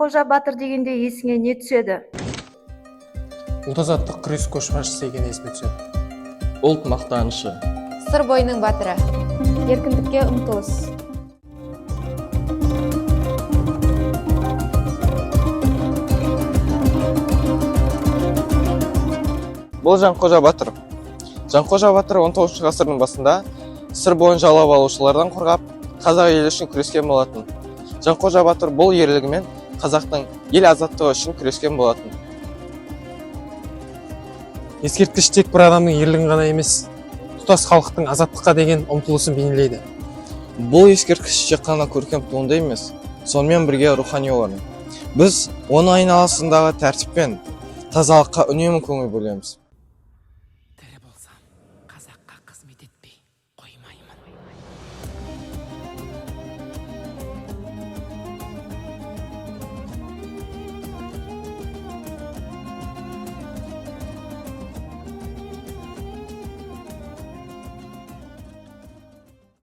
Жанқожа батыр дегенде есіңе не түседі? Ұлт-азаттық күрес көшбасшысы екені есіме түседі. Ұлт мақтанышы. Сыр бойының батыры. Еркіндікке ұмтылыс. Бұл Жанқожа батыр. Жанқожа батыр 19 ғасырдың басында сыр бойын жаулап алушылардан қорғап, қазақ елі үшін күрескен болатын. Жанқожа батыр бұл ерлігімен қазақтың ел азаттығы үшін күрескен болатын. Ескерткіш тек бір адамның ерлігін ғана емес, тұтас халықтың азаттыққа деген ұмтылысын бейнелейді. Бұл ескерткіш тек қана көркем туынды емес, сонымен бірге рухани орын. Біз оның айналасындағы тәртіп пен тазалыққа үнемі көңіл бөлеміз.